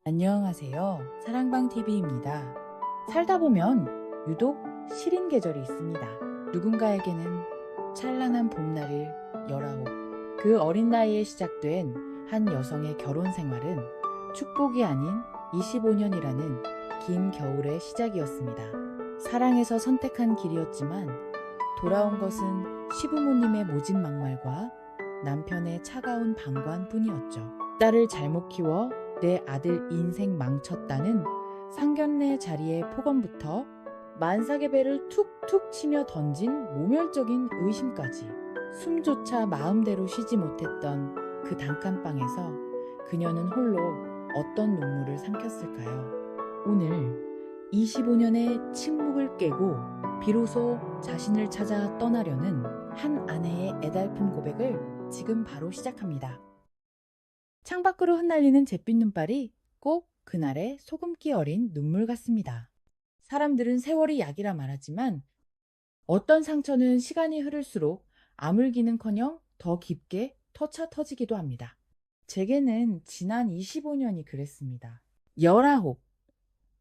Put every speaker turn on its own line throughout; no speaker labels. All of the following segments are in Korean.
안녕하세요. 사랑방TV입니다. 살다 보면 유독 시린 계절이 있습니다. 누군가에게는 찬란한 봄날일 19. 그 어린 나이에 시작된 한 여성의 결혼 생활은 축복이 아닌 25년이라는 긴 겨울의 시작이었습니다. 사랑해서 선택한 길이었지만 돌아온 것은 시부모님의 모진 막말과 남편의 차가운 방관뿐이었죠. 딸을 잘못 키워 내 아들 인생 망쳤다는 상견례 자리의 폭언부터 만삭의 배를 툭툭 치며 던진 모멸적인 의심까지 숨조차 마음대로 쉬지 못했던 그 단칸방에서 그녀는 홀로 어떤 눈물을 삼켰을까요? 오늘 25년의 침묵을 깨고 비로소 자신을 찾아 떠나려는 한 아내의 애달픈 고백을 지금 바로 시작합니다. 창밖으로 흩날리는 잿빛 눈발이 꼭 그날의 소금기 어린 눈물 같습니다. 사람들은 세월이 약이라 말하지만 어떤 상처는 시간이 흐를수록 아물기는커녕 더 깊게 터지기도 합니다. 제게는 지난 25년이 그랬습니다. 19.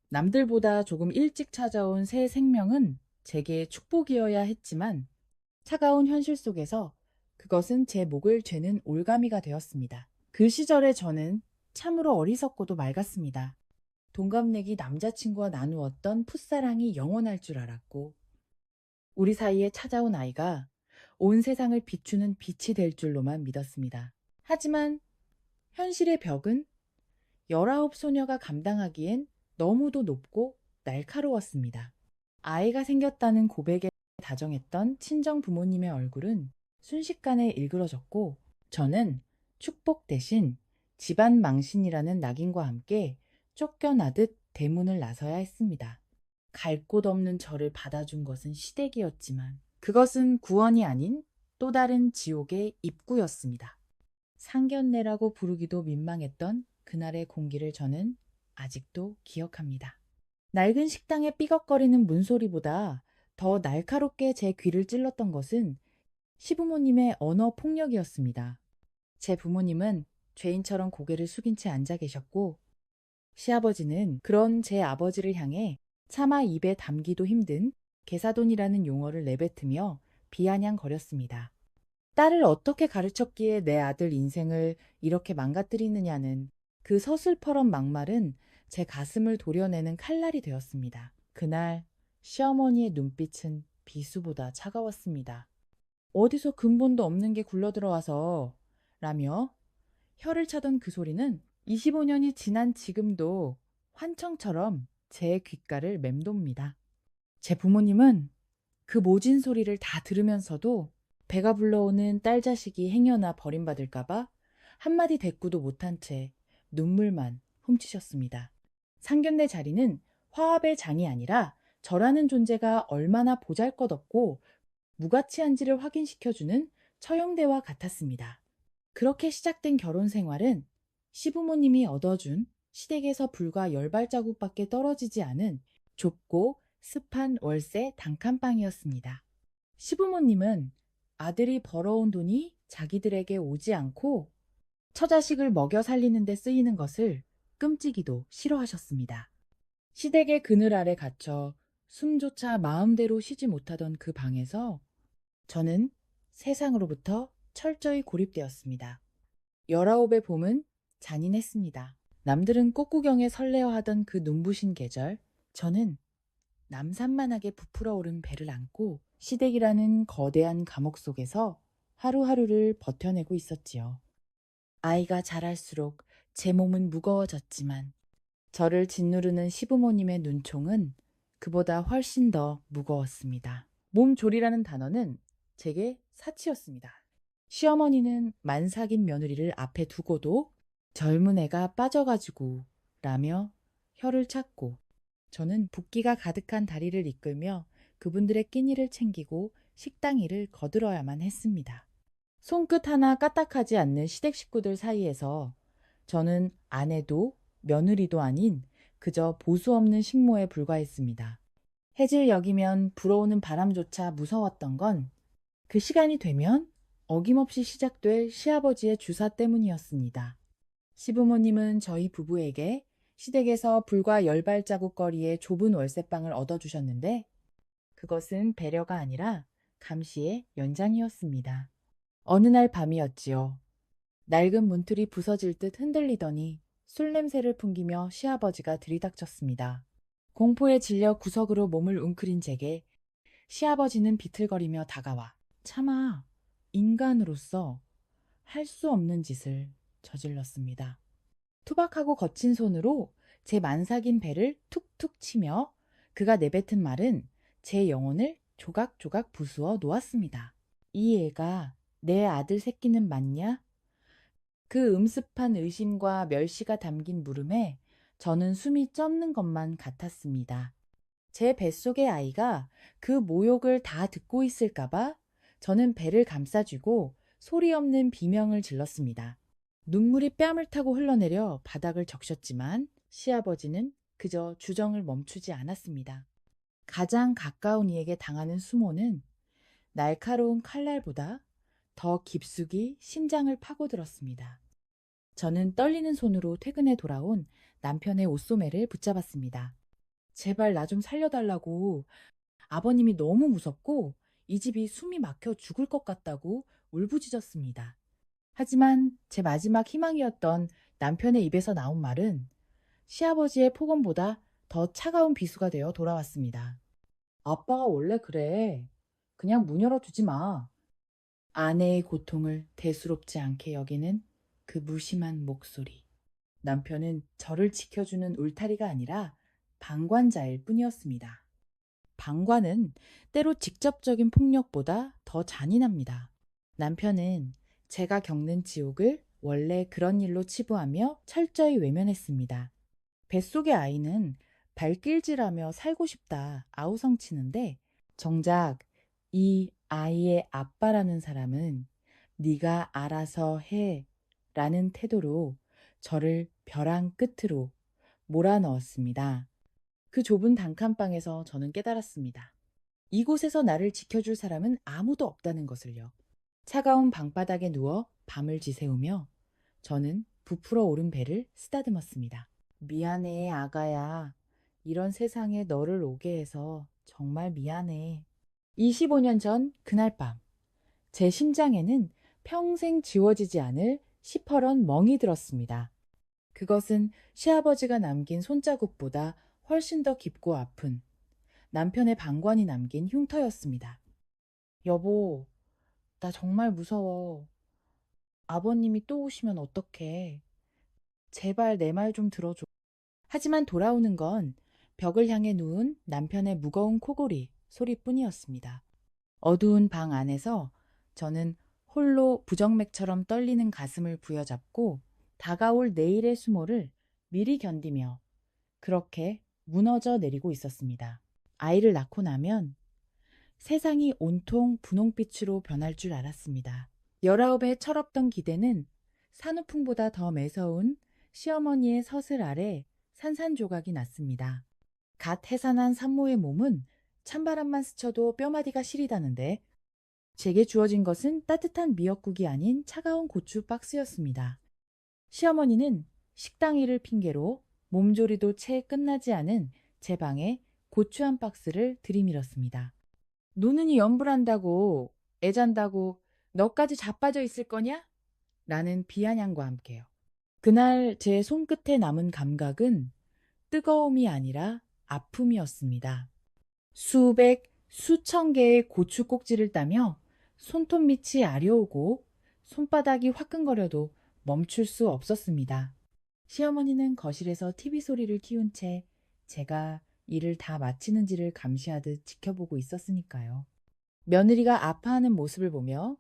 남들보다 조금 일찍 찾아온 새 생명은 제게 축복이어야 했지만 차가운 현실 속에서 그것은 제 목을 죄는 올가미가 되었습니다. 그 시절의 저는 참으로 어리석고도 맑았습니다. 동갑내기 남자친구와 나누었던 풋사랑이 영원할 줄 알았고 우리 사이에 찾아온 아이가 온 세상을 비추는 빛이 될 줄로만 믿었습니다. 하지만 현실의 벽은 19 소녀가 감당하기엔 너무도 높고 날카로웠습니다. 아이가 생겼다는 고백에 다정했던 친정 부모님의 얼굴은 순식간에 일그러졌고 저는 축복 대신 집안 망신이라는 낙인과 함께 쫓겨나듯 대문을 나서야 했습니다. 갈 곳 없는 저를 받아준 것은 시댁이었지만 그것은 구원이 아닌 또 다른 지옥의 입구였습니다. 상견례라고 부르기도 민망했던 그날의 공기를 저는 아직도 기억합니다. 낡은 식당의 삐걱거리는 문소리보다 더 날카롭게 제 귀를 찔렀던 것은 시부모님의 언어 폭력이었습니다. 제 부모님은 죄인처럼 고개를 숙인 채 앉아 계셨고 시아버지는 그런 제 아버지를 향해 차마 입에 담기도 힘든 개사돈이라는 용어를 내뱉으며 비아냥거렸습니다. 딸을 어떻게 가르쳤기에 내 아들 인생을 이렇게 망가뜨리느냐는 그 서슬퍼런 막말은 제 가슴을 도려내는 칼날이 되었습니다. 그날 시어머니의 눈빛은 비수보다 차가웠습니다. 어디서 근본도 없는 게 굴러들어와서 라며 혀를 차던 그 소리는 25년이 지난 지금도 환청처럼 제 귓가를 맴돕니다. 제 부모님은 그 모진 소리를 다 들으면서도 배가 불러오는 딸 자식이 행여나 버림받을까봐 한마디 대꾸도 못한 채 눈물만 훔치셨습니다. 상견례 자리는 화합의 장이 아니라 저라는 존재가 얼마나 보잘것없고 무가치한지를 확인시켜주는 처형대와 같았습니다. 그렇게 시작된 결혼 생활은 시부모님이 얻어준 시댁에서 불과 10발자국밖에 떨어지지 않은 좁고 습한 월세 단칸방이었습니다. 시부모님은 아들이 벌어온 돈이 자기들에게 오지 않고 처자식을 먹여 살리는 데 쓰이는 것을 끔찍이도 싫어하셨습니다. 시댁의 그늘 아래 갇혀 숨조차 마음대로 쉬지 못하던 그 방에서 저는 세상으로부터 철저히 고립되었습니다. 19의 봄은 잔인했습니다. 남들은 꽃구경에 설레어하던 그 눈부신 계절, 저는 남산만하게 부풀어 오른 배를 안고 시댁이라는 거대한 감옥 속에서 하루하루를 버텨내고 있었지요. 아이가 자랄수록 제 몸은 무거워졌지만 저를 짓누르는 시부모님의 눈총은 그보다 훨씬 더 무거웠습니다. 몸조리라는 단어는 제게 사치였습니다. 시어머니는 만삭인 며느리를 앞에 두고도 젊은 애가 빠져가지고 라며 혀를 찾고 저는 붓기가 가득한 다리를 이끌며 그분들의 끼니를 챙기고 식당 일을 거들어야만 했습니다. 손끝 하나 까딱하지 않는 시댁 식구들 사이에서 저는 아내도 며느리도 아닌 그저 보수 없는 식모에 불과했습니다. 해질 여기면 불어오는 바람조차 무서웠던 건 그 시간이 되면 어김없이 시작될 시아버지의 주사 때문이었습니다. 시부모님은 저희 부부에게 시댁에서 불과 10발자국 거리의 좁은 월세방을 얻어주셨는데 그것은 배려가 아니라 감시의 연장이었습니다. 어느 날 밤이었지요. 낡은 문틀이 부서질 듯 흔들리더니 술 냄새를 풍기며 시아버지가 들이닥쳤습니다. 공포에 질려 구석으로 몸을 웅크린 제게 시아버지는 비틀거리며 다가와 차마 인간으로서 할 수 없는 짓을 저질렀습니다. 투박하고 거친 손으로 제 만삭인 배를 툭툭 치며 그가 내뱉은 말은 제 영혼을 조각조각 부수어 놓았습니다. 이 애가 내 아들 새끼는 맞냐? 그 음습한 의심과 멸시가 담긴 물음에 저는 숨이 멎는 것만 같았습니다. 제 뱃속의 아이가 그 모욕을 다 듣고 있을까봐 저는 배를 감싸쥐고 소리 없는 비명을 질렀습니다. 눈물이 뺨을 타고 흘러내려 바닥을 적셨지만 시아버지는 그저 주정을 멈추지 않았습니다. 가장 가까운 이에게 당하는 수모는 날카로운 칼날보다 더 깊숙이 심장을 파고들었습니다. 저는 떨리는 손으로 퇴근해 돌아온 남편의 옷소매를 붙잡았습니다. 제발 나 좀 살려달라고. 아버님이 너무 무섭고 이 집이 숨이 막혀 죽을 것 같다고 울부짖었습니다. 하지만 제 마지막 희망이었던 남편의 입에서 나온 말은 시아버지의 폭언보다 더 차가운 비수가 되어 돌아왔습니다. 아빠가 원래 그래. 그냥 문 열어두지 마. 아내의 고통을 대수롭지 않게 여기는 그 무심한 목소리. 남편은 저를 지켜주는 울타리가 아니라 방관자일 뿐이었습니다. 방관은 때로 직접적인 폭력보다 더 잔인합니다. 남편은 제가 겪는 지옥을 원래 그런 일로 치부하며 철저히 외면했습니다. 뱃속의 아이는 발길질하며 살고 싶다 아우성치는데 정작 이 아이의 아빠라는 사람은 네가 알아서 해 라는 태도로 저를 벼랑 끝으로 몰아넣었습니다. 그 좁은 단칸방에서 저는 깨달았습니다. 이곳에서 나를 지켜줄 사람은 아무도 없다는 것을요. 차가운 방바닥에 누워 밤을 지새우며 저는 부풀어 오른 배를 쓰다듬었습니다. 미안해, 아가야. 이런 세상에 너를 오게 해서 정말 미안해. 25년 전 그날 밤, 제 심장에는 평생 지워지지 않을 시퍼런 멍이 들었습니다. 그것은 시아버지가 남긴 손자국보다 훨씬 더 깊고 아픈 남편의 방관이 남긴 흉터였습니다. 여보, 나 정말 무서워. 아버님이 또 오시면 어떡해. 제발 내 말 좀 들어줘. 하지만 돌아오는 건 벽을 향해 누운 남편의 무거운 코골이 소리뿐이었습니다. 어두운 방 안에서 저는 홀로 부정맥처럼 떨리는 가슴을 부여잡고 다가올 내일의 수모를 미리 견디며 그렇게 무너져 내리고 있었습니다. 아이를 낳고 나면 세상이 온통 분홍빛으로 변할 줄 알았습니다. 19의 철없던 기대는 산후풍보다 더 매서운 시어머니의 서슬 아래 산산조각이 났습니다. 갓 해산한 산모의 몸은 찬바람만 스쳐도 뼈마디가 시리다는데 제게 주어진 것은 따뜻한 미역국이 아닌 차가운 고추 박스였습니다. 시어머니는 식당 일을 핑계로 몸조리도 채 끝나지 않은 제 방에 고추 한 박스를 들이밀었습니다. 노는이 연불한다고 애잔다고 너까지 자빠져 있을 거냐? 라는 비아냥과 함께요. 그날 제 손끝에 남은 감각은 뜨거움이 아니라 아픔이었습니다. 수백, 수천 개의 고추 꼭지를 따며 손톱 밑이 아려오고 손바닥이 화끈거려도 멈출 수 없었습니다. 시어머니는 거실에서 TV 소리를 키운 채 제가 일을 다 마치는지를 감시하듯 지켜보고 있었으니까요. 며느리가 아파하는 모습을 보며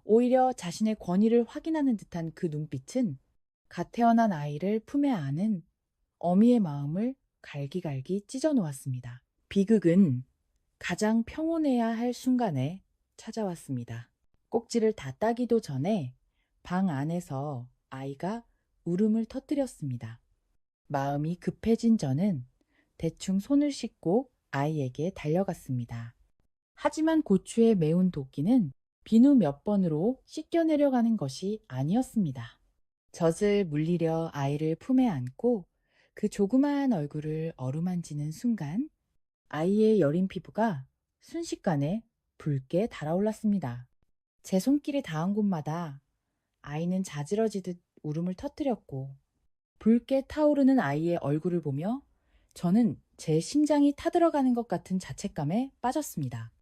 오히려 자신의 권위를 확인하는 듯한 그 눈빛은 갓 태어난 아이를 품에 안은 어미의 마음을 갈기갈기 찢어 놓았습니다. 비극은 가장 평온해야 할 순간에 찾아왔습니다. 꼭지를 다 따기도 전에 방 안에서 아이가 울음을 터뜨렸습니다. 마음이 급해진 저는 대충 손을 씻고 아이에게 달려갔습니다. 하지만 고추의 매운 도끼는 비누 몇 번으로 씻겨 내려가는 것이 아니었습니다. 젖을 물리려 아이를 품에 안고 그 조그마한 얼굴을 어루만지는 순간 아이의 여린 피부가 순식간에 붉게 달아올랐습니다. 제 손길이 닿은 곳마다 아이는 자지러지듯 울음을 터뜨렸고 붉게 타오르는 아이의 얼굴을 보며 저는 제 심장이 타들어가는 것 같은 자책감에 빠졌습니다.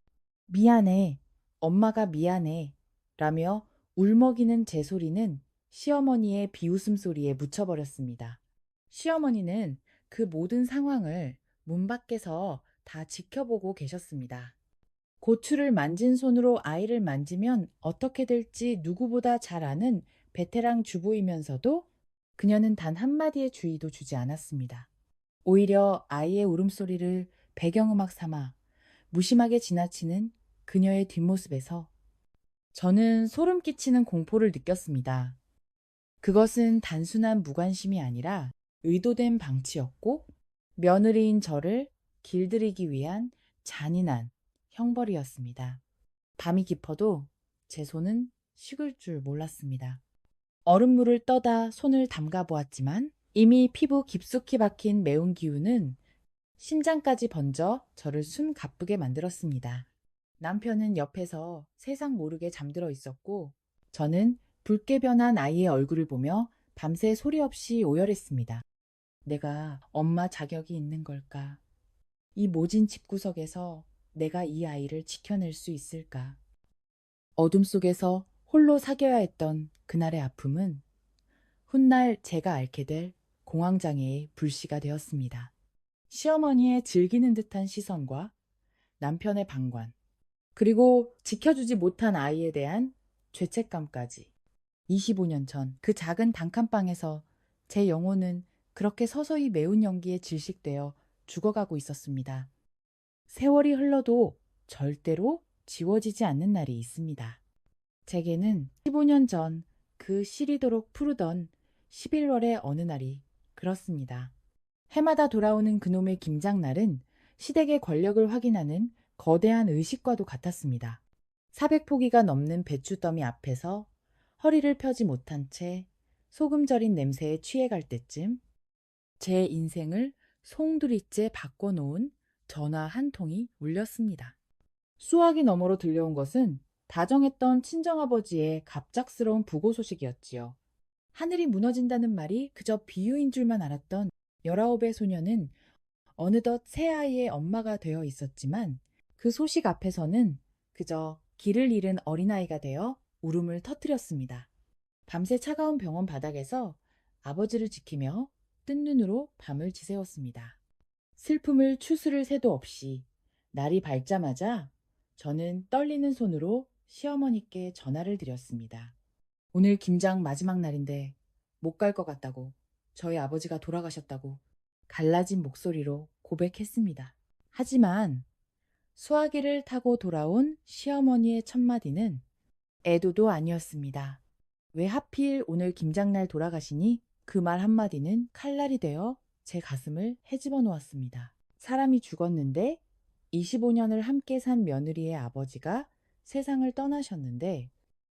미안해, 엄마가 미안해 라며 울먹이는 제 소리는 시어머니의 비웃음 소리에 묻혀버렸습니다. 시어머니는 그 모든 상황을 문 밖에서 다 지켜보고 계셨습니다. 고추를 만진 손으로 아이를 만지면 어떻게 될지 누구보다 잘 아는 베테랑 주부이면서도 그녀는 단 한마디의 주의도 주지 않았습니다. 오히려 아이의 울음소리를 배경음악 삼아 무심하게 지나치는 그녀의 뒷모습에서 저는 소름 끼치는 공포를 느꼈습니다. 그것은 단순한 무관심이 아니라 의도된 방치였고 며느리인 저를 길들이기 위한 잔인한 형벌이었습니다. 밤이 깊어도 제 손은 식을 줄 몰랐습니다. 얼음물을 떠다 손을 담가 보았지만 이미 피부 깊숙이 박힌 매운 기운은 심장까지 번져 저를 숨 가쁘게 만들었습니다. 남편은 옆에서 세상 모르게 잠들어 있었고 저는 붉게 변한 아이의 얼굴을 보며 밤새 소리 없이 오열했습니다. 내가 엄마 자격이 있는 걸까? 이 모진 집구석에서 내가 이 아이를 지켜낼 수 있을까? 어둠 속에서 홀로 사겨야 했던 그날의 아픔은 훗날 제가 앓게 될 공황장애의 불씨가 되었습니다. 시어머니의 즐기는 듯한 시선과 남편의 방관, 그리고 지켜주지 못한 아이에 대한 죄책감까지. 25년 전 그 작은 단칸방에서 제 영혼은 그렇게 서서히 매운 연기에 질식되어 죽어가고 있었습니다. 세월이 흘러도 절대로 지워지지 않는 날이 있습니다. 제게는 15년 전 그 시리도록 푸르던 11월의 어느 날이 그렇습니다. 해마다 돌아오는 그놈의 김장날은 시댁의 권력을 확인하는 거대한 의식과도 같았습니다. 400포기가 넘는 배추더미 앞에서 허리를 펴지 못한 채 소금 절인 냄새에 취해갈 때쯤 제 인생을 송두리째 바꿔놓은 전화 한 통이 울렸습니다. 수화기 너머로 들려온 것은 다정했던 친정아버지의 갑작스러운 부고 소식이었지요. 하늘이 무너진다는 말이 그저 비유인 줄만 알았던 19의 소녀는 어느덧 새 아이의 엄마가 되어 있었지만 그 소식 앞에서는 그저 길을 잃은 어린아이가 되어 울음을 터뜨렸습니다. 밤새 차가운 병원 바닥에서 아버지를 지키며 뜬 눈으로 밤을 지새웠습니다. 슬픔을 추스를 새도 없이 날이 밝자마자 저는 떨리는 손으로 시어머니께 전화를 드렸습니다. 오늘 김장 마지막 날인데 못 갈 것 같다고, 저희 아버지가 돌아가셨다고 갈라진 목소리로 고백했습니다. 하지만 수화기를 타고 돌아온 시어머니의 첫마디는 애도도 아니었습니다. 왜 하필 오늘 김장날 돌아가시니? 그 말 한마디는 칼날이 되어 제 가슴을 헤집어 놓았습니다. 사람이 죽었는데 25년을 함께 산 며느리의 아버지가 세상을 떠나셨는데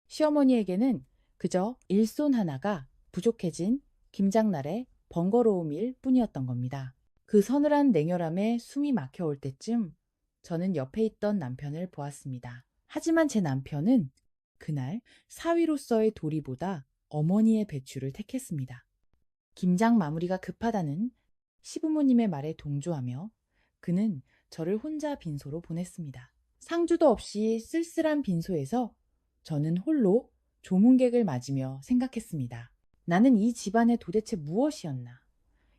시어머니에게는 그저 일손 하나가 부족해진 김장날의 번거로움일 뿐이었던 겁니다. 그 서늘한 냉혈함에 숨이 막혀올 때쯤 저는 옆에 있던 남편을 보았습니다. 하지만 제 남편은 그날 사위로서의 도리보다 어머니의 배추를 택했습니다. 김장 마무리가 급하다는 시부모님의 말에 동조하며 그는 저를 혼자 빈소로 보냈습니다. 상주도 없이 쓸쓸한 빈소에서 저는 홀로 조문객을 맞으며 생각했습니다. 나는 이 집안에 도대체 무엇이었나?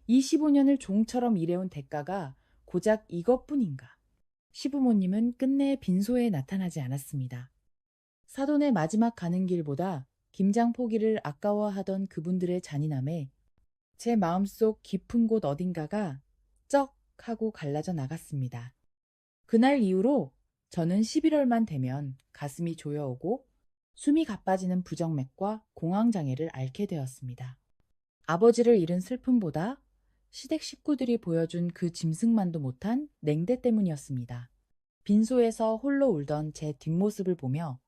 25년을 종처럼 일해온 대가가 고작 이것뿐인가? 시부모님은 끝내 빈소에 나타나지 않았습니다. 사돈의 마지막 가는 길보다 김장 포기를 아까워하던 그분들의 잔인함에 제 마음속 깊은 곳 어딘가가 쩍 하고 갈라져 나갔습니다. 그날 이후로 저는 11월만 되면 가슴이 조여오고 숨이 가빠지는 부정맥과 공황장애를 앓게 되었습니다. 아버지를 잃은 슬픔보다 시댁 식구들이 보여준 그 짐승만도 못한 냉대 때문이었습니다. 빈소에서 홀로 울던 제 뒷모습을 보며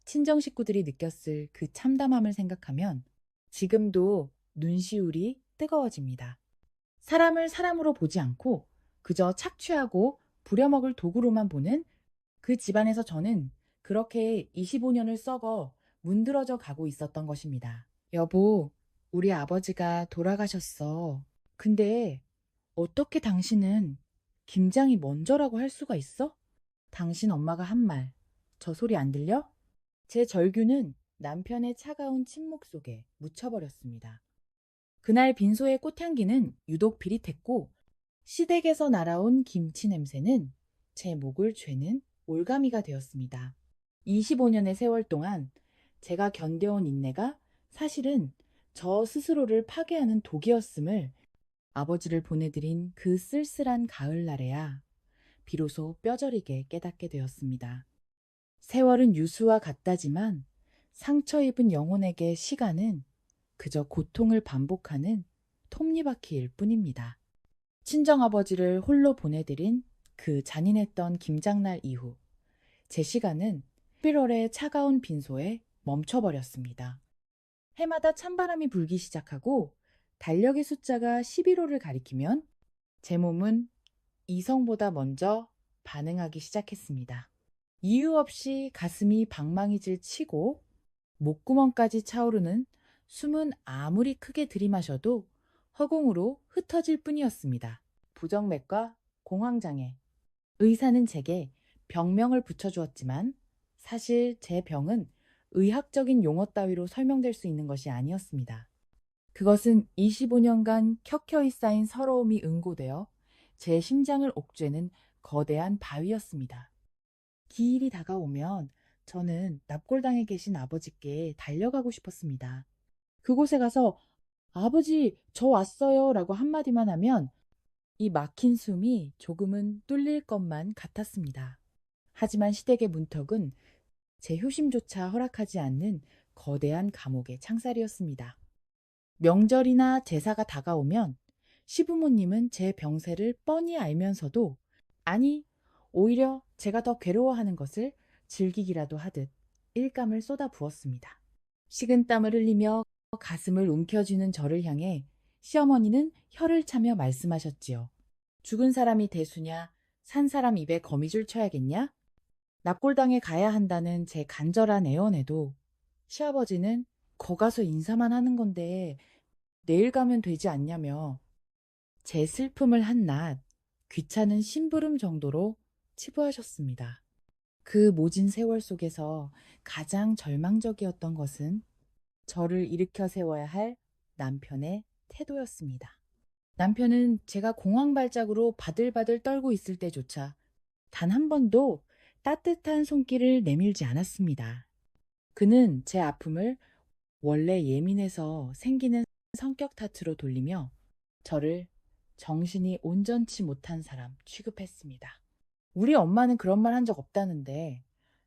친정 식구들이 느꼈을 그 참담함을 생각하면 지금도 눈시울이 뜨거워집니다. 사람을 사람으로 보지 않고 그저 착취하고 부려먹을 도구로만 보는 그 집안에서 저는 그렇게 25년을 썩어 문드러져 가고 있었던 것입니다. 여보, 우리 아버지가 돌아가셨어. 근데 어떻게 당신은 김장이 먼저라고 할 수가 있어? 당신 엄마가 한 말, 저 소리 안 들려? 제 절규는 남편의 차가운 침묵 속에 묻혀버렸습니다. 그날 빈소의 꽃향기는 유독 비릿했고 시댁에서 날아온 김치 냄새는 제 목을 죄는 올가미가 되었습니다. 25년의 세월 동안 제가 견뎌온 인내가 사실은 저 스스로를 파괴하는 독이었음을 아버지를 보내드린 그 쓸쓸한 가을날에야 비로소 뼈저리게 깨닫게 되었습니다. 세월은 유수와 같다지만 상처 입은 영혼에게 시간은 그저 고통을 반복하는 톱니바퀴일 뿐입니다. 친정아버지를 홀로 보내드린 그 잔인했던 김장날 이후 제 시간은 11월의 차가운 빈소에 멈춰버렸습니다. 해마다 찬바람이 불기 시작하고 달력의 숫자가 11호를 가리키면 제 몸은 이성보다 먼저 반응하기 시작했습니다. 이유 없이 가슴이 방망이질 치고 목구멍까지 차오르는 숨은 아무리 크게 들이마셔도 허공으로 흩어질 뿐이었습니다. 부정맥과 공황장애. 의사는 제게 병명을 붙여주었지만 사실 제 병은 의학적인 용어 따위로 설명될 수 있는 것이 아니었습니다. 그것은 25년간 켜켜이 쌓인 서러움이 응고되어 제 심장을 옥죄는 거대한 바위였습니다. 기일이 다가오면 저는 납골당에 계신 아버지께 달려가고 싶었습니다. 그곳에 가서 아버지, 저 왔어요 라고 한마디만 하면 이 막힌 숨이 조금은 뚫릴 것만 같았습니다. 하지만 시댁의 문턱은 제 효심조차 허락하지 않는 거대한 감옥의 창살이었습니다. 명절이나 제사가 다가오면 시부모님은 제 병세를 뻔히 알면서도 아니, 오히려 제가 더 괴로워하는 것을 즐기기라도 하듯 일감을 쏟아 부었습니다. 식은땀을 흘리며 가슴을 움켜쥐는 저를 향해 시어머니는 혀를 차며 말씀하셨지요. 죽은 사람이 대수냐, 산 사람 입에 거미줄 쳐야겠냐? 납골당에 가야 한다는 제 간절한 애원에도 시아버지는 거 가서 인사만 하는 건데 내일 가면 되지 않냐며 제 슬픔을 한낱 귀찮은 심부름 정도로 치부하셨습니다. 그 모진 세월 속에서 가장 절망적이었던 것은 저를 일으켜 세워야 할 남편의 태도였습니다. 남편은 제가 공황 발작으로 바들바들 떨고 있을 때조차 단 한 번도 따뜻한 손길을 내밀지 않았습니다. 그는 제 아픔을 원래 예민해서 생기는 성격 탓으로 돌리며 저를 정신이 온전치 못한 사람 취급했습니다. 우리 엄마는 그런 말 한 적 없다는데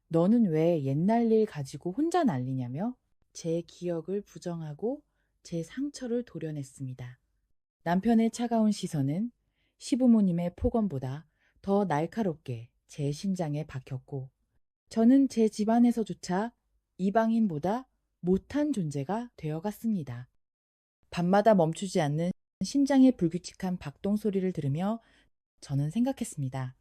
너는 왜 옛날 일 가지고 혼자 난리냐며 제 기억을 부정하고 제 상처를 도려냈습니다. 남편의 차가운 시선은 시부모님의 폭언보다 더 날카롭게 제 심장에 박혔고 저는 제 집안에서조차 이방인보다 못한 존재가 되어갔습니다. 밤마다 멈추지 않는 심장의 불규칙한 박동 소리를 들으며 저는 생각했습니다.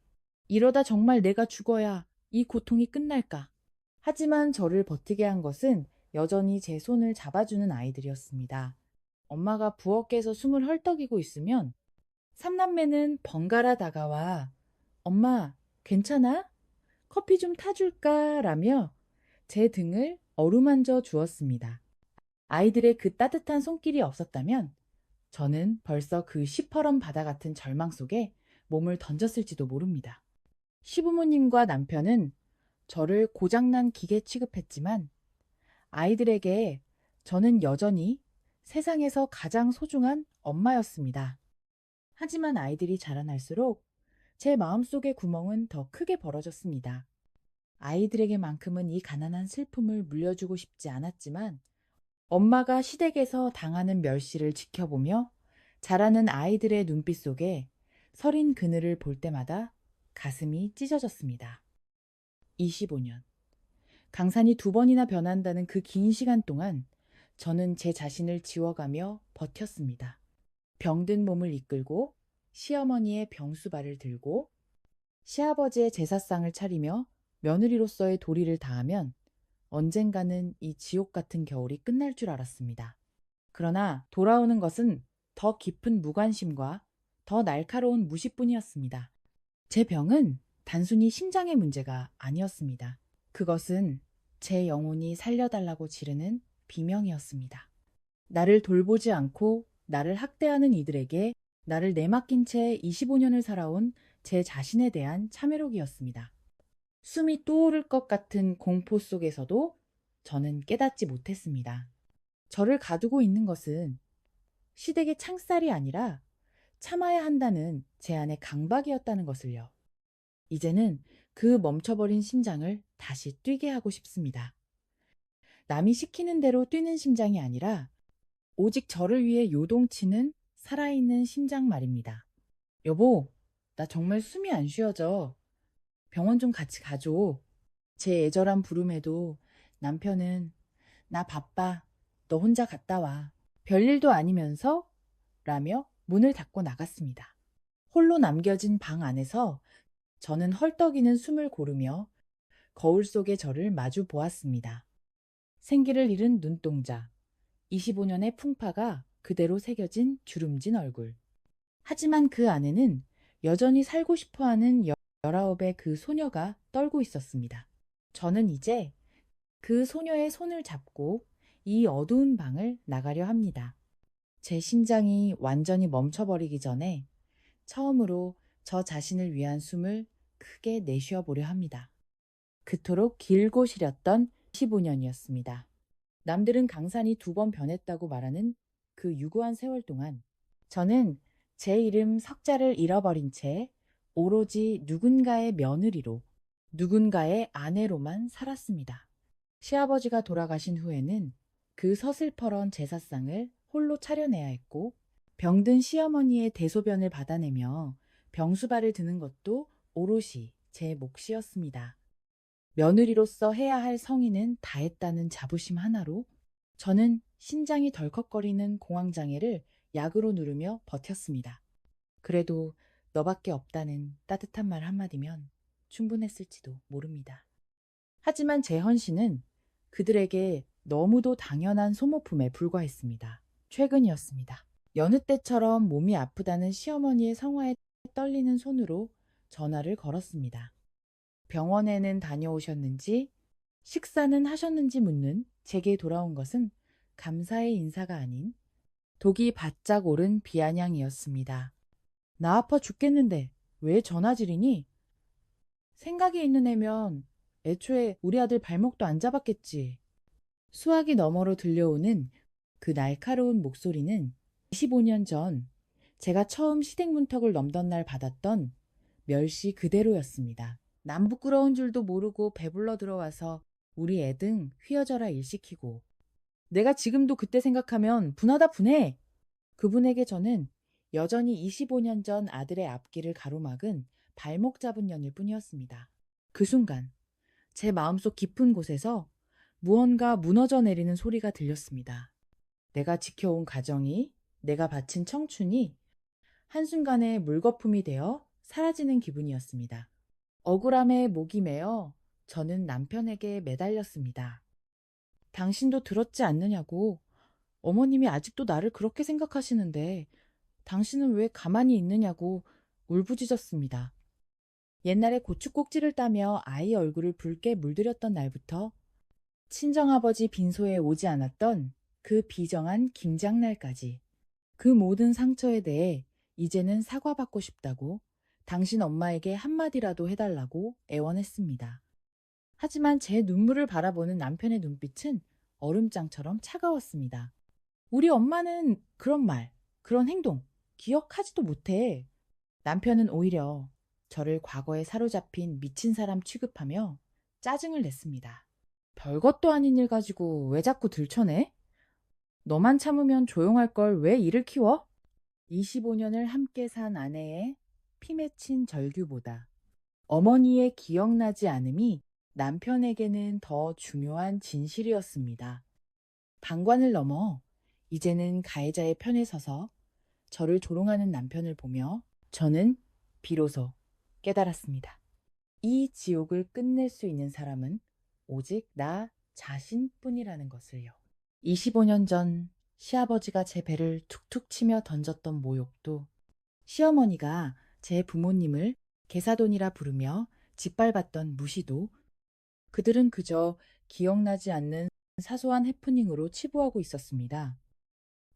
이러다 정말 내가 죽어야 이 고통이 끝날까? 하지만 저를 버티게 한 것은 여전히 제 손을 잡아주는 아이들이었습니다. 엄마가 부엌에서 숨을 헐떡이고 있으면 삼남매는 번갈아 다가와 엄마, 괜찮아? 커피 좀 타줄까? 라며 제 등을 어루만져 주었습니다. 아이들의 그 따뜻한 손길이 없었다면 저는 벌써 그 시퍼런 바다 같은 절망 속에 몸을 던졌을지도 모릅니다. 시부모님과 남편은 저를 고장난 기계 취급했지만 아이들에게 저는 여전히 세상에서 가장 소중한 엄마였습니다. 하지만 아이들이 자라날수록 제 마음속의 구멍은 더 크게 벌어졌습니다. 아이들에게만큼은 이 가난한 슬픔을 물려주고 싶지 않았지만 엄마가 시댁에서 당하는 멸시를 지켜보며 자라는 아이들의 눈빛 속에 서린 그늘을 볼 때마다 가슴이 찢어졌습니다. 25년. 강산이 2번이나 변한다는 그 긴 시간 동안 저는 제 자신을 지워가며 버텼습니다. 병든 몸을 이끌고 시어머니의 병수발을 들고 시아버지의 제사상을 차리며 며느리로서의 도리를 다하면 언젠가는 이 지옥 같은 겨울이 끝날 줄 알았습니다. 그러나 돌아오는 것은 더 깊은 무관심과 더 날카로운 무시뿐이었습니다. 제 병은 단순히 심장의 문제가 아니었습니다. 그것은 제 영혼이 살려달라고 지르는 비명이었습니다. 나를 돌보지 않고 나를 학대하는 이들에게 나를 내맡긴 채 25년을 살아온 제 자신에 대한 참회록이었습니다. 숨이 또 오를 것 같은 공포 속에서도 저는 깨닫지 못했습니다. 저를 가두고 있는 것은 시댁의 창살이 아니라 참아야 한다는 제 안의 강박이었다는 것을요. 이제는 그 멈춰버린 심장을 다시 뛰게 하고 싶습니다. 남이 시키는 대로 뛰는 심장이 아니라 오직 저를 위해 요동치는 살아있는 심장 말입니다. 여보, 나 정말 숨이 안 쉬어져. 병원 좀 같이 가줘. 제 애절한 부름에도 남편은 나 바빠. 너 혼자 갔다 와. 별일도 아니면서 라며 문을 닫고 나갔습니다. 홀로 남겨진 방 안에서 저는 헐떡이는 숨을 고르며 거울 속의 저를 마주 보았습니다. 생기를 잃은 눈동자, 25년의 풍파가 그대로 새겨진 주름진 얼굴. 하지만 그 안에는 여전히 살고 싶어하는 19의 그 소녀가 떨고 있었습니다. 저는 이제 그 소녀의 손을 잡고 이 어두운 방을 나가려 합니다. 제 심장이 완전히 멈춰버리기 전에 처음으로 저 자신을 위한 숨을 크게 내쉬어 보려 합니다. 그토록 길고 시렸던 15년이었습니다. 남들은 강산이 2번 변했다고 말하는 그 유구한 세월 동안 저는 제 이름 석자를 잃어버린 채 오로지 누군가의 며느리로, 누군가의 아내로만 살았습니다. 시아버지가 돌아가신 후에는 그 서슬퍼런 제사상을 홀로 차려내야 했고 병든 시어머니의 대소변을 받아내며 병수발을 드는 것도 오롯이 제 몫이었습니다. 며느리로서 해야 할 성의는 다했다는 자부심 하나로 저는 심장이 덜컥거리는 공황장애를 약으로 누르며 버텼습니다. 그래도 너밖에 없다는 따뜻한 말 한마디면 충분했을지도 모릅니다. 하지만 제 헌신은 그들에게 너무도 당연한 소모품에 불과했습니다. 최근이었습니다. 여느 때처럼 몸이 아프다는 시어머니의 성화에 떨리는 손으로 전화를 걸었습니다. 병원에는 다녀오셨는지, 식사는 하셨는지 묻는 제게 돌아온 것은 감사의 인사가 아닌 독이 바짝 오른 비아냥이었습니다. 나 아파 죽겠는데 왜 전화질이니? 생각이 있는 애면 애초에 우리 아들 발목도 안 잡았겠지. 수화기 너머로 들려오는 그 날카로운 목소리는 25년 전 제가 처음 시댁 문턱을 넘던 날 받았던 멸시 그대로였습니다. 남 부끄러운 줄도 모르고 배불러 들어와서 우리 애 등 휘어져라 일시키고 내가 지금도 그때 생각하면 분하다 분해. 그분에게 저는 여전히 25년 전 아들의 앞길을 가로막은 발목 잡은 년일 뿐이었습니다. 그 순간 제 마음속 깊은 곳에서 무언가 무너져 내리는 소리가 들렸습니다. 내가 지켜온 가정이, 내가 바친 청춘이 한순간에 물거품이 되어 사라지는 기분이었습니다. 억울함에 목이 메어 저는 남편에게 매달렸습니다. 당신도 들었지 않느냐고. 어머님이 아직도 나를 그렇게 생각하시는데 당신은 왜 가만히 있느냐고 울부짖었습니다. 옛날에 고추 꼭지를 따며 아이 얼굴을 붉게 물들였던 날부터 친정아버지 빈소에 오지 않았던 그 비정한 김장날까지 그 모든 상처에 대해 이제는 사과받고 싶다고 당신 엄마에게 한마디라도 해달라고 애원했습니다. 하지만 제 눈물을 바라보는 남편의 눈빛은 얼음장처럼 차가웠습니다. 우리 엄마는 그런 말, 그런 행동 기억하지도 못해. 남편은 오히려 저를 과거에 사로잡힌 미친 사람 취급하며 짜증을 냈습니다. 별것도 아닌 일 가지고 왜 자꾸 들춰내? 너만 참으면 조용할 걸 왜 일을 키워? 25년을 함께 산 아내의 피 맺힌 절규보다 어머니의 기억나지 않음이 남편에게는 더 중요한 진실이었습니다. 방관을 넘어 이제는 가해자의 편에 서서 저를 조롱하는 남편을 보며 저는 비로소 깨달았습니다. 이 지옥을 끝낼 수 있는 사람은 오직 나 자신뿐이라는 것을요. 25년 전 시아버지가 제 배를 툭툭 치며 던졌던 모욕도, 시어머니가 제 부모님을 개사돈이라 부르며 짓밟았던 무시도, 그들은 그저 기억나지 않는 사소한 해프닝으로 치부하고 있었습니다.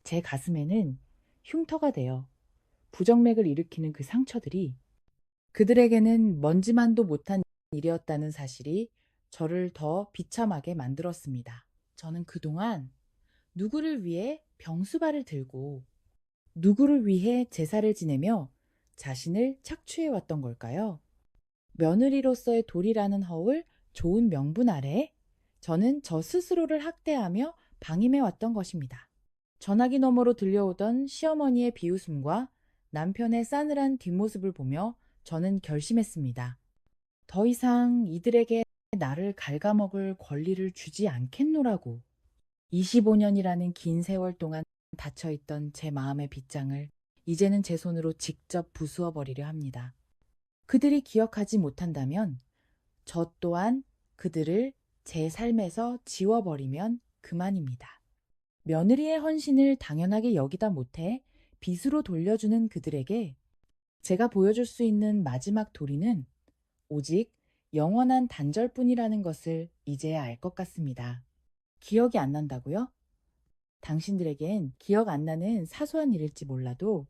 제 가슴에는 흉터가 되어 부정맥을 일으키는 그 상처들이 그들에게는 먼지만도 못한 일이었다는 사실이 저를 더 비참하게 만들었습니다. 저는 그동안 누구를 위해 병수발을 들고 누구를 위해 제사를 지내며 자신을 착취해 왔던 걸까요? 며느리로서의 도리라는 허울, 좋은 명분 아래 저는 저 스스로를 학대하며 방임해 왔던 것입니다. 전화기 너머로 들려오던 시어머니의 비웃음과 남편의 싸늘한 뒷모습을 보며 저는 결심했습니다. 더 이상 이들에게 나를 갉아먹을 권리를 주지 않겠노라고. 25년이라는 긴 세월 동안 닫혀있던 제 마음의 빗장을 이제는 제 손으로 직접 부수어 버리려 합니다. 그들이 기억하지 못한다면 저 또한 그들을 제 삶에서 지워버리면 그만입니다. 며느리의 헌신을 당연하게 여기다 못해 빚으로 돌려주는 그들에게 제가 보여줄 수 있는 마지막 도리는 오직 영원한 단절뿐이라는 것을 이제야 알 것 같습니다. 기억이 안 난다고요? 당신들에겐 기억 안 나는 사소한 일일지 몰라도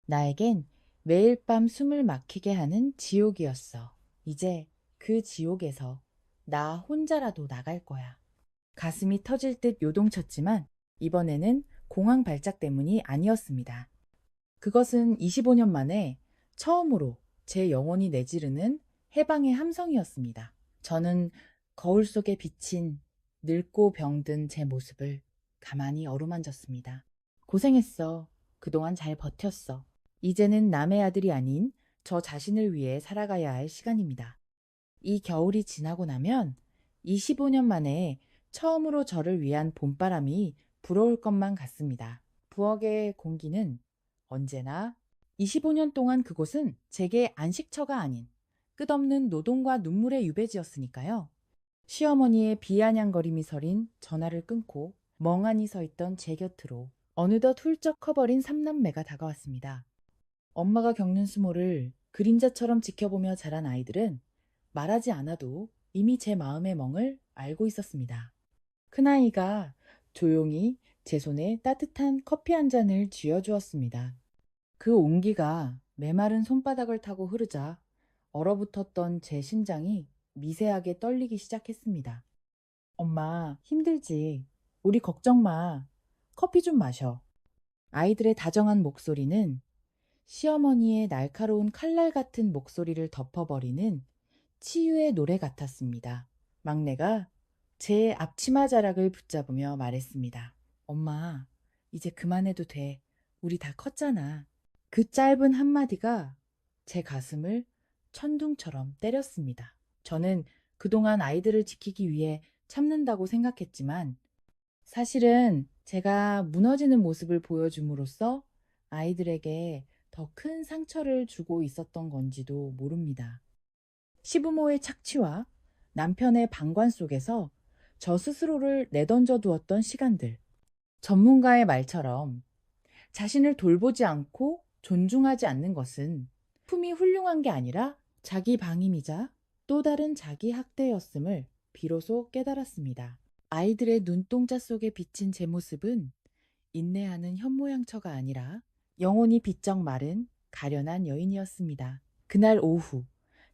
나에겐 매일 밤 숨을 막히게 하는 지옥이었어. 이제 그 지옥에서 나 혼자라도 나갈 거야. 가슴이 터질 듯 요동쳤지만 이번에는 공황 발작 때문이 아니었습니다. 그것은 25년 만에 처음으로 제 영혼이 내지르는 해방의 함성이었습니다. 저는 거울 속에 비친 늙고 병든 제 모습을 가만히 어루만졌습니다. 고생했어. 그동안 잘 버텼어. 이제는 남의 아들이 아닌 저 자신을 위해 살아가야 할 시간입니다. 이 겨울이 지나고 나면 25년 만에 처음으로 저를 위한 봄바람이 불어올 것만 같습니다. 부엌의 공기는 언제나 25년 동안 그곳은 제게 안식처가 아닌 끝없는 노동과 눈물의 유배지였으니까요. 시어머니의 비아냥거림이 서린 전화를 끊고 멍하니 서 있던 제 곁으로 어느덧 훌쩍 커버린 삼남매가 다가왔습니다. 엄마가 겪는 수모를 그림자처럼 지켜보며 자란 아이들은 말하지 않아도 이미 제 마음의 멍을 알고 있었습니다. 큰아이가 조용히 제 손에 따뜻한 커피 한 잔을 쥐어주었습니다. 그 온기가 메마른 손바닥을 타고 흐르자 얼어붙었던 제 심장이 미세하게 떨리기 시작했습니다. 엄마, 힘들지? 우리 걱정 마. 커피 좀 마셔. 아이들의 다정한 목소리는 시어머니의 날카로운 칼날 같은 목소리를 덮어버리는 치유의 노래 같았습니다. 막내가 제 앞치마 자락을 붙잡으며 말했습니다. 엄마, 이제 그만해도 돼. 우리 다 컸잖아. 그 짧은 한마디가 제 가슴을 천둥처럼 때렸습니다. 저는 그동안 아이들을 지키기 위해 참는다고 생각했지만 사실은 제가 무너지는 모습을 보여줌으로써 아이들에게 더 큰 상처를 주고 있었던 건지도 모릅니다. 시부모의 착취와 남편의 방관 속에서 저 스스로를 내던져 두었던 시간들. 전문가의 말처럼 자신을 돌보지 않고 존중하지 않는 것은 품이 훌륭한 게 아니라 자기 방임이자 또 다른 자기 학대였음을 비로소 깨달았습니다. 아이들의 눈동자 속에 비친 제 모습은 인내하는 현모양처가 아니라 영혼이 비쩍 마른 가련한 여인이었습니다. 그날 오후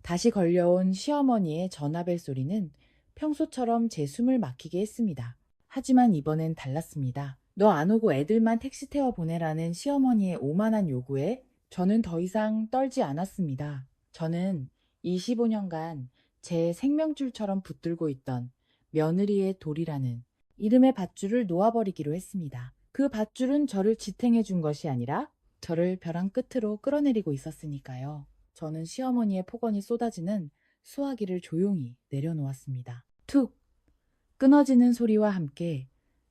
다시 걸려온 시어머니의 전화벨 소리는 평소처럼 제 숨을 막히게 했습니다. 하지만 이번엔 달랐습니다. 너 안 오고 애들만 택시 태워 보내라는 시어머니의 오만한 요구에 저는 더 이상 떨지 않았습니다. 저는 25년간 제 생명줄처럼 붙들고 있던 며느리의 돌이라는 이름의 밧줄을 놓아버리기로 했습니다. 그 밧줄은 저를 지탱해 준 것이 아니라 저를 벼랑 끝으로 끌어내리고 있었으니까요. 저는 시어머니의 폭언이 쏟아지는 수화기를 조용히 내려놓았습니다. 툭! 끊어지는 소리와 함께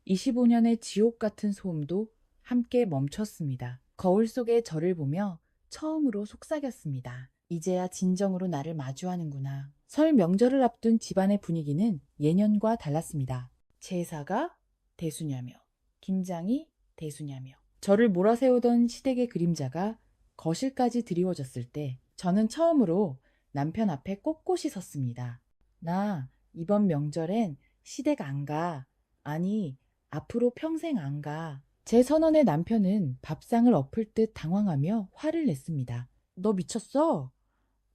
25년의 지옥 같은 소음도 함께 멈췄습니다. 거울 속의 저를 보며 처음으로 속삭였습니다. 이제야 진정으로 나를 마주하는구나. 설 명절을 앞둔 집안의 분위기는 예년과 달랐습니다. 제사가 대수냐며, 김장이 대수냐며. 저를 몰아세우던 시댁의 그림자가 거실까지 드리워졌을 때 저는 처음으로 남편 앞에 꼿꼿이 섰습니다. 나 이번 명절엔 시댁 안 가. 아니, 앞으로 평생 안 가. 제 선언에 남편은 밥상을 엎을 듯 당황하며 화를 냈습니다. 너 미쳤어?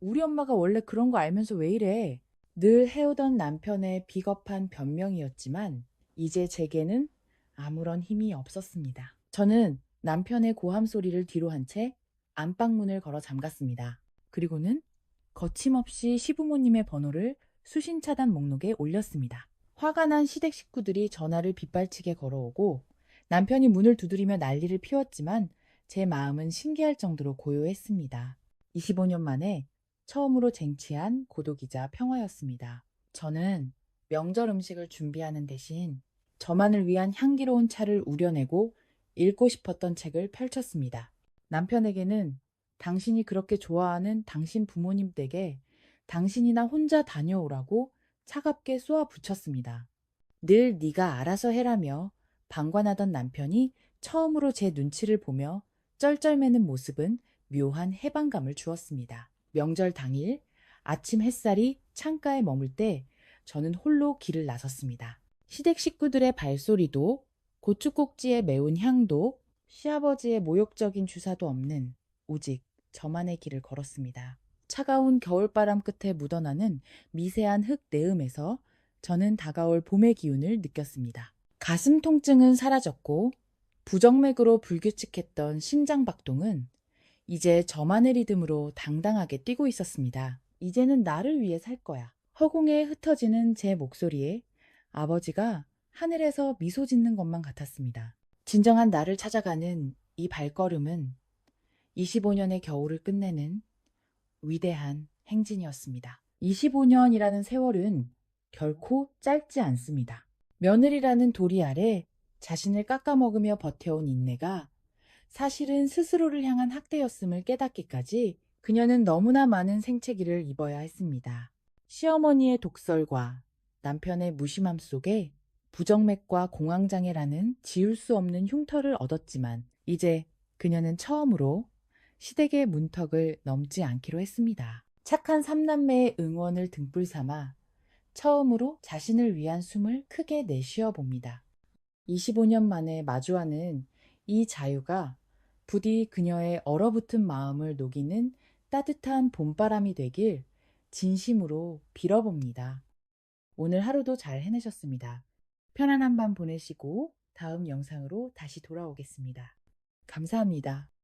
우리 엄마가 원래 그런 거 알면서 왜 이래? 늘 해오던 남편의 비겁한 변명이었지만 이제 제게는 아무런 힘이 없었습니다. 저는 남편의 고함 소리를 뒤로 한 채 안방문을 걸어 잠갔습니다. 그리고는 거침없이 시부모님의 번호를 수신 차단 목록에 올렸습니다. 화가 난 시댁 식구들이 전화를 빗발치게 걸어오고 남편이 문을 두드리며 난리를 피웠지만 제 마음은 신기할 정도로 고요했습니다. 25년 만에 처음으로 쟁취한 고독이자 평화였습니다. 저는 명절 음식을 준비하는 대신 저만을 위한 향기로운 차를 우려내고 읽고 싶었던 책을 펼쳤습니다. 남편에게는 당신이 그렇게 좋아하는 당신 부모님 댁에 당신이나 혼자 다녀오라고 차갑게 쏘아 붙였습니다. 늘 네가 알아서 해라며 방관하던 남편이 처음으로 제 눈치를 보며 쩔쩔매는 모습은 묘한 해방감을 주었습니다. 명절 당일 아침 햇살이 창가에 머물 때 저는 홀로 길을 나섰습니다. 시댁 식구들의 발소리도 고추꼭지의 매운 향도 시아버지의 모욕적인 주사도 없는 오직 저만의 길을 걸었습니다. 차가운 겨울바람 끝에 묻어나는 미세한 흙 내음에서 저는 다가올 봄의 기운을 느꼈습니다. 가슴 통증은 사라졌고 부정맥으로 불규칙했던 심장박동은 이제 저만의 리듬으로 당당하게 뛰고 있었습니다. 이제는 나를 위해 살 거야. 허공에 흩어지는 제 목소리에 아버지가 하늘에서 미소 짓는 것만 같았습니다. 진정한 나를 찾아가는 이 발걸음은 25년의 겨울을 끝내는 위대한 행진이었습니다. 25년이라는 세월은 결코 짧지 않습니다. 며느리라는 도리 아래 자신을 깎아먹으며 버텨온 인내가 사실은 스스로를 향한 학대였음을 깨닫기까지 그녀는 너무나 많은 생채기를 입어야 했습니다. 시어머니의 독설과 남편의 무심함 속에 부정맥과 공황장애라는 지울 수 없는 흉터를 얻었지만 이제 그녀는 처음으로 시댁의 문턱을 넘지 않기로 했습니다. 착한 삼남매의 응원을 등불 삼아 처음으로 자신을 위한 숨을 크게 내쉬어 봅니다. 25년 만에 마주하는 이 자유가 부디 그녀의 얼어붙은 마음을 녹이는 따뜻한 봄바람이 되길 진심으로 빌어봅니다. 오늘 하루도 잘 해내셨습니다. 편안한 밤 보내시고 다음 영상으로 다시 돌아오겠습니다. 감사합니다.